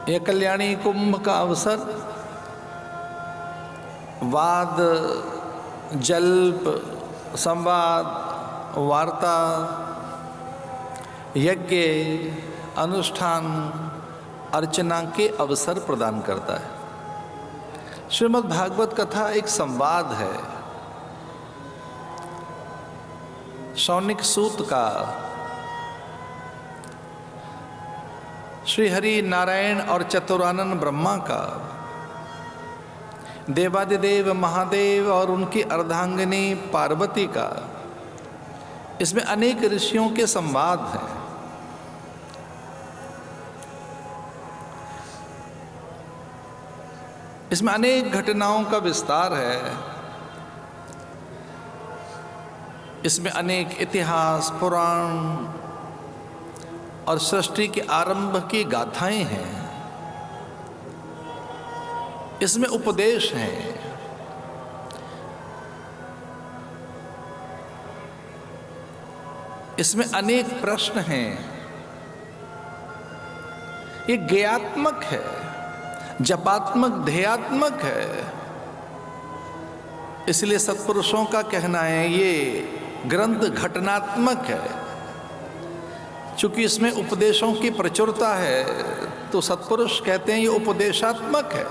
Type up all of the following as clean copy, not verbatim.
यह कल्याणी कुंभ का अवसर वाद, जल्प, संवाद, वार्ता, यज्ञ, अनुष्ठान, अर्चना के अवसर प्रदान करता है। श्रीमद् भागवत कथा एक संवाद है। शौनिक सूत का श्री हरि नारायण और चतुरानन ब्रह्मा का, देवादिदेव महादेव और उनकी अर्धांगिनी पार्वती का, इसमें अनेक ऋषियों के संवाद हैं। इसमें अनेक घटनाओं का विस्तार है। इसमें अनेक इतिहास, पुराण और सृष्टि के आरंभ की गाथाएं हैं। इसमें उपदेश हैं। इसमें अनेक प्रश्न हैं। ये ज्ञात्मक है, जपात्मक, ध्येयात्मक है। इसलिए सत्पुरुषों का कहना है ये ग्रंथ घटनात्मक है। चूंकि इसमें उपदेशों की प्रचुरता है तो सत्पुरुष कहते हैं ये उपदेशात्मक है।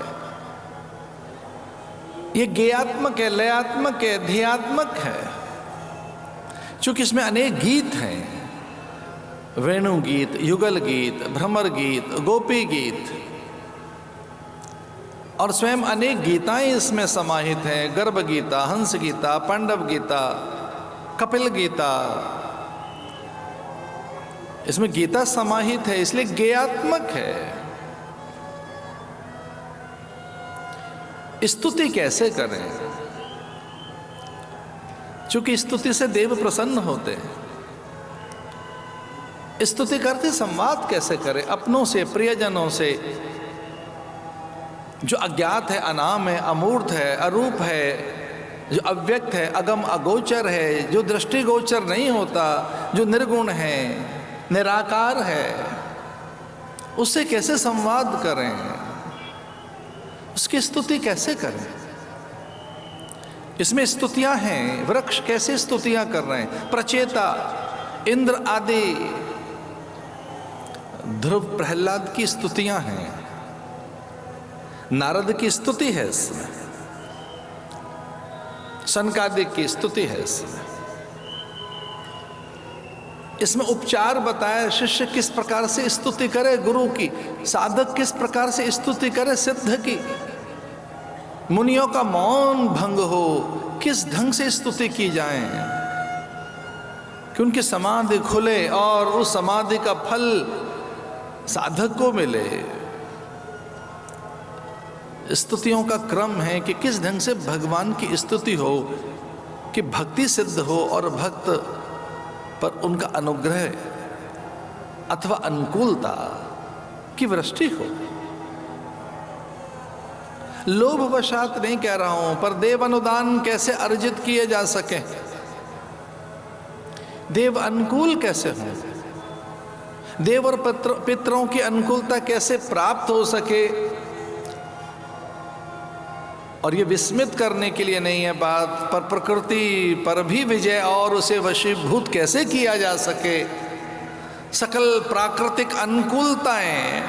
ये ज्ञेयात्मक है, लयात्मक है, ध्येयात्मक है। चूंकि इसमें अनेक गीत हैं, वेणु गीत, युगल गीत, भ्रमर गीत, गोपी गीत और स्वयं अनेक गीताएं इसमें समाहित हैं। गर्भ गीता, हंस गीता, पांडव गीता, कपिल गीता, इसमें गीता समाहित है। इसलिए ज्ञेयात्मक है। स्तुति कैसे करें? चूंकि स्तुति से देव प्रसन्न होते हैं। स्तुति करते संवाद कैसे करें? अपनों से, प्रियजनों से, जो अज्ञात है, अनाम है, अमूर्त है, अरूप है, जो अव्यक्त है, अगम अगोचर है, जो दृष्टिगोचर नहीं होता, जो निर्गुण है, निराकार है, उससे कैसे संवाद करें? उसकी स्तुति कैसे करें? इसमें स्तुतियां हैं। वृक्ष कैसे स्तुतियां कर रहे हैं? प्रचेता, इंद्र आदि, ध्रुव, प्रहलाद की स्तुतियां हैं। नारद की स्तुति है इसमें, सनकादिक की स्तुति है इसमें। इसमें उपचार बताया, शिष्य किस प्रकार से स्तुति करे गुरु की, साधक किस प्रकार से स्तुति करे सिद्ध की, मुनियों का मौन भंग हो, किस ढंग से स्तुति की जाए कि उनकी समाधि खुले और उस समाधि का फल साधक को मिले। स्तुतियों का क्रम है कि किस ढंग से भगवान की स्तुति हो कि भक्ति सिद्ध हो और भक्त पर उनका अनुग्रह अथवा अनुकूलता की वृष्टि हो। लोभवशात नहीं कह रहा हूं, पर देव अनुदान कैसे अर्जित किए जा सके, देव अनुकूल कैसे हो, देव और पितरों की अनुकूलता कैसे प्राप्त हो सके। और ये विस्मित करने के लिए नहीं है बात, पर प्रकृति पर भी विजय और उसे वशीभूत कैसे किया जा सके। सकल प्राकृतिक अनुकूलताएं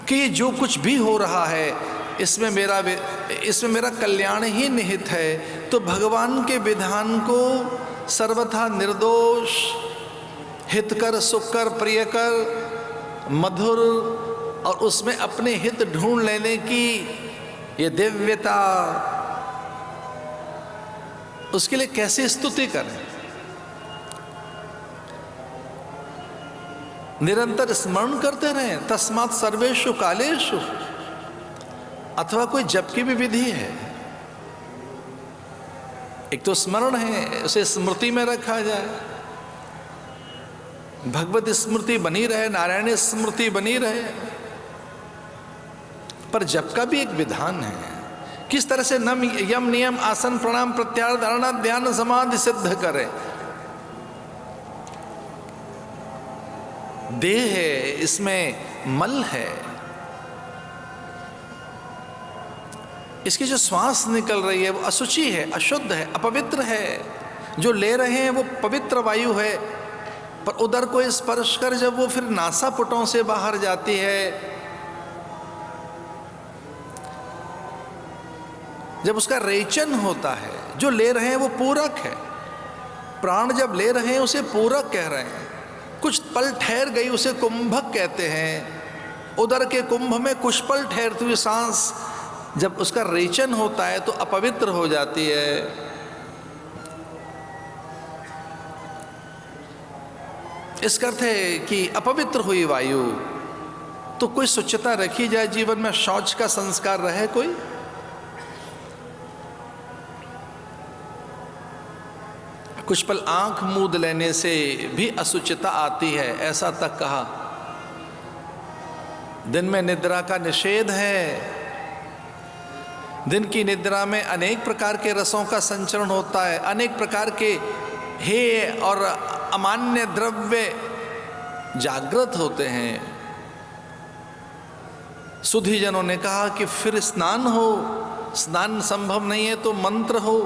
कि जो कुछ भी हो रहा है इसमें मेरा कल्याण ही निहित है, तो भगवान के विधान को सर्वथा निर्दोष, हितकर, सुखकर, प्रियकर, मधुर और उसमें अपने हित ढूंढ लेने की ये दिव्यता, उसके लिए कैसे स्तुति करें? निरंतर स्मरण करते रहें। तस्मात् सर्वेषु कालेषु, अथवा कोई जप की भी विधि है। एक तो स्मरण है, उसे स्मृति में रखा जाए, भगवत स्मृति बनी रहे, नारायण स्मृति बनी रहे। पर जप का भी एक विधान है, किस तरह से यम नियम आसन प्राणायाम प्रत्याहार धारणा ध्यान समाधि सिद्ध करें। देह है, इसमें मल है, इसकी जो श्वास निकल रही है वो अशुचि है, अशुद्ध है, अपवित्र है। जो ले रहे हैं वो पवित्र वायु है, पर उदर को स्पर्श कर जब वो फिर नासापुटों से बाहर जाती है, जब उसका रेचन होता है, जो ले रहे हैं वो पूरक है। प्राण जब ले रहे हैं उसे पूरक कह रहे हैं। कुछ पल ठहर गई उसे कुंभक कहते हैं। उदर के कुंभ में कुछ पल ठहरती हुई सांस जब उसका रेचन होता है तो अपवित्र हो जाती है। इसका अर्थ है कि अपवित्र हुई वायु, तो कोई स्वच्छता रखी जाए जीवन में, शौच का संस्कार रहे कोई। कुछ पल आंख मूंद लेने से भी असुचिता आती है, ऐसा तक कहा। दिन में निद्रा का निषेध है। दिन की निद्रा में अनेक प्रकार के रसों का संचरण होता है, अनेक प्रकार के हेय और अमान्य द्रव्य जागृत होते हैं। सुधीजनों ने कहा कि फिर स्नान हो, स्नान संभव नहीं है तो मंत्र हो,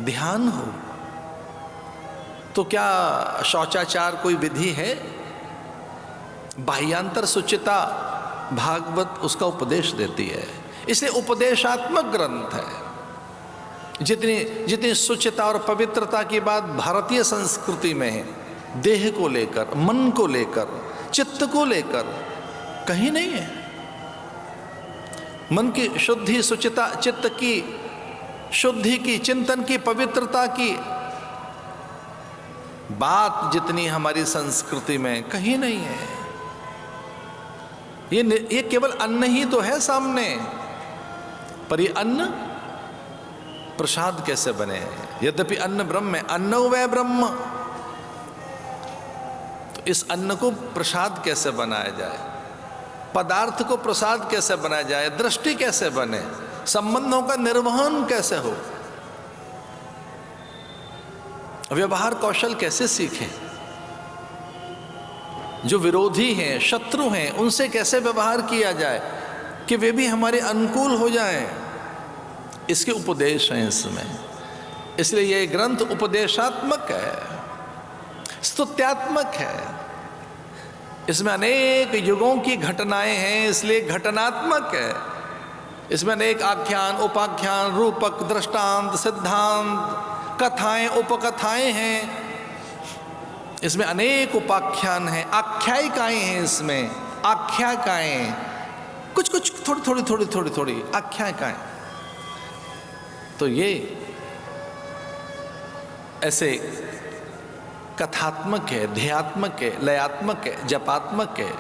ध्यान हो। तो क्या शौचाचार कोई विधि है? बाह्यांतर सुचिता भागवत उसका उपदेश देती है, इसलिए उपदेशात्मक ग्रंथ है। जितनी सुचिता और पवित्रता की बात भारतीय संस्कृति में है, देह को लेकर, मन को लेकर, चित्त को लेकर कहीं नहीं है। मन की शुद्धि, सुचिता, चित्त की शुद्धि की, चिंतन की, पवित्रता की बात जितनी हमारी संस्कृति में कहीं नहीं है। ये केवल अन्न ही तो है सामने, पर ये अन्न प्रसाद कैसे बने? यद्यपि अन्न ब्रह्म है, अन्नो वै ब्रह्म, तो इस अन्न को प्रसाद कैसे बनाया जाए? पदार्थ को प्रसाद कैसे बनाया जाए? दृष्टि कैसे बने? संबंधों का निर्वहन कैसे हो? व्यवहार कौशल कैसे सीखें? जो विरोधी हैं, शत्रु हैं, उनसे कैसे व्यवहार किया जाए कि वे भी हमारे अनुकूल हो जाएं? इसके उपदेश हैं इसमें। इसलिए यह ग्रंथ उपदेशात्मक है, स्तुत्यात्मक है। इसमें अनेक युगों की घटनाएं हैं, इसलिए घटनात्मक है। इसमें अनेक आख्यान, उपाख्यान, रूपक, दृष्टांत, सिद्धांत, कथाएं, उपकथाएं हैं। इसमें अनेक उपाख्यान हैं, आख्यायिकाएं हैं। इसमें आख्यायिकाएं, कुछ थोड़ी आख्यायिकाएं। तो ये ऐसे कथात्मक है, ध्येयात्मक है, लयात्मक है, जपात्मक है।